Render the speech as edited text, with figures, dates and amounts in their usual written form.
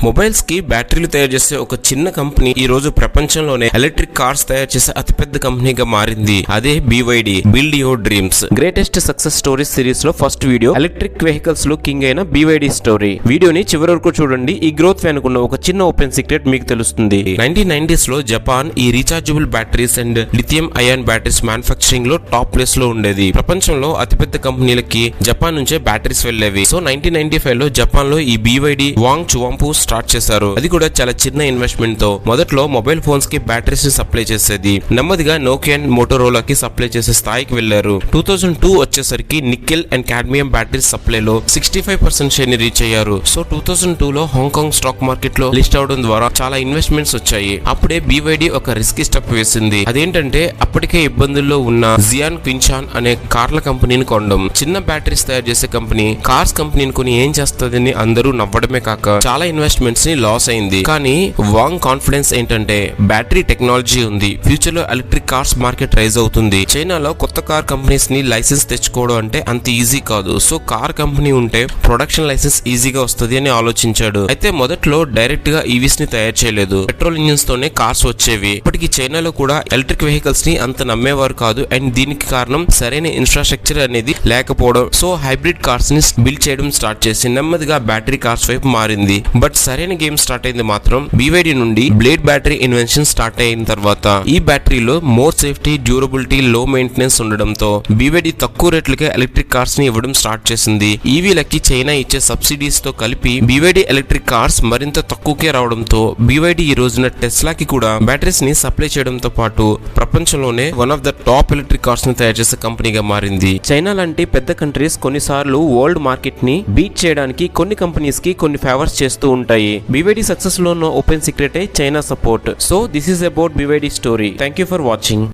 Mobiles కి బ్యాటరీలు తయారు చేసే ఒక చిన్న కంపెనీ ఈ రోజు ప్రపంచంలోనే ఎలక్ట్రిక్ కార్స్ తయారు చేసే అతిపెద్ద కంపెనీగా మారింది. అదే BYD, build your dreams. Greatest success stories series లో ఫస్ట్ వీడియో ఎలక్ట్రిక్ వెహికల్స్ లో కింగ్ అయిన BYD స్టోరీ. వీడియోని చివరి వరకు చూడండి. ఈ గ్రోత్ వెనుకున్న ఒక చిన్న ఓపెన్ సీక్రెట్ మీకు తెలుస్తుంది. 1990s లో జపాన్ ఈ rechargeable batteries and lithium ion batteries manufacturing లో టాప్ ప్లేస్ లో ఉండేది. ప్రపంచంలో అతిపెద్ద కంపెనీలకి జపాన్ నుంచే బ్యాటరీస్ వెళ్లేవి. సో 1995 లో జపాన్ లో ఈ BYD వాంగ్ చువాంపు స్టార్ట్ చేశారు. అది కూడా చాలా చిన్న ఇన్వెస్ట్మెంట్ తో. మొదట్లో మొబైల్ ఫోన్స్ కి బ్యాటరీస్ ని సప్లై చేసేది. నెమ్మదిగా నోకియా అండ్ మోటోరోలా కి సప్లై చేసే స్థాయికి వెళ్లారు. 2002 వచ్చేసరికి nickel and cadmium battery supply లో 65% షేర్ ని రీచ్ అయ్యారు. సో 2002 లో హాంకాంగ్ స్టాక్ మార్కెట్ లో లిస్ట్ అవడం ద్వారా చాలా ఇన్వెస్ట్మెంట్స్ వచ్చాయి. అప్పుడే BYD ఒక రిస్కీ స్టెప్ వేసింది. అదేంటంటే అప్పటికే ఇబ్బందుల్లో ఉన్న జియాన్ క్విన్చాన్ అనే కార్ల కంపెనీని కొనడం. చిన్న బ్యాటరీస్ తయారు చేసే కంపెనీ కార్స్ కంపెనీని కొని ఏం చేస్తుందని అందరూ నవ్వడమే కాక చాలా ఇన్వెస్ట్మెంట్స్ ని లాస్ అయింది. కానీ వాంగ్ కాన్ఫిడెన్స్ ఏంటంటే బ్యాటరీ టెక్నాలజీ ఉంది, ఫ్యూచర్ లో ఎలక్ట్రిక్ కార్స్ మార్కెట్ రైజ్ అవుతుంది. చైనాలో కొత్త కార్ కంపెనీస్ ని లైసెన్స్ తెచ్చుకోవడం అంటే అంత ఈజీ కాదు. సో కార్ కంపెనీ ఉంటే ప్రొడక్షన్ లైసెన్స్ ఈజీగా వస్తుంది అని ఆలోచించాడు. అయితే మొదట్లో డైరెక్ట్ గా ఈవీస్ ని తయారు చేయలేదు. పెట్రోల్ ఇంజిన్స్ తోనే కార్స్ వచ్చేవి. ఇప్పటికి చైనాలో కూడా ఎలక్ట్రిక్ వెహికల్స్ ని అంత నమ్మేవారు కాదు. అండ్ దీనికి కారణం సరైన ఇన్ఫ్రాస్ట్రక్చర్ అనేది లేకపోవడం. సో హైబ్రిడ్ కార్స్ ని బిల్డ్ చేయడం స్టార్ట్ చేసి నెమ్మదిగా బ్యాటరీ కార్స్ వైపు మారింది. బట్ సరైన గేమ్ స్టార్ట్ అయింది మాత్రం BYD నుండి బ్లేడ్ బ్యాటరీ ఇన్వెన్షన్ స్టార్ట్ అయిన తర్వాత. ఈ బ్యాటరీలో మోర్ సేఫ్టీ, డ్యూరబిలిటీ, లో మెయింటెనెన్స్ ఉండడంతో BYD తక్కువ రేట్లకే ఎలక్ట్రిక్ కార్స్ ని ఇవ్వడం స్టార్ట్ చేసింది. ఈవీలకి చైనా ఇచ్చే సబ్సిడీస్ తో కలిపి BYD ఎలక్ట్రిక్ కార్స్ మరింత తక్కువకే రావడంతో BYD ఈ రోజున టెస్లాకి కూడా బ్యాటరీస్ ని సప్లై చేయడంతో పాటు ప్రపంచంలోనే one of the top electric cars ని తయారు చేసే కంపెనీగా మారింది. చైనా లాంటి పెద్ద కంట్రీస్ కొన్నిసార్లు వరల్డ్ మార్కెట్ ని బీట్ చేయడానికి కొన్ని కంపెనీస్ కి కొన్ని ఫేవర్స్ చేస్తూ ఉంటాయి. BYD సక్సెస్ లో ఉన్న open secret China support. So this is about BYD story. Thank you for watching.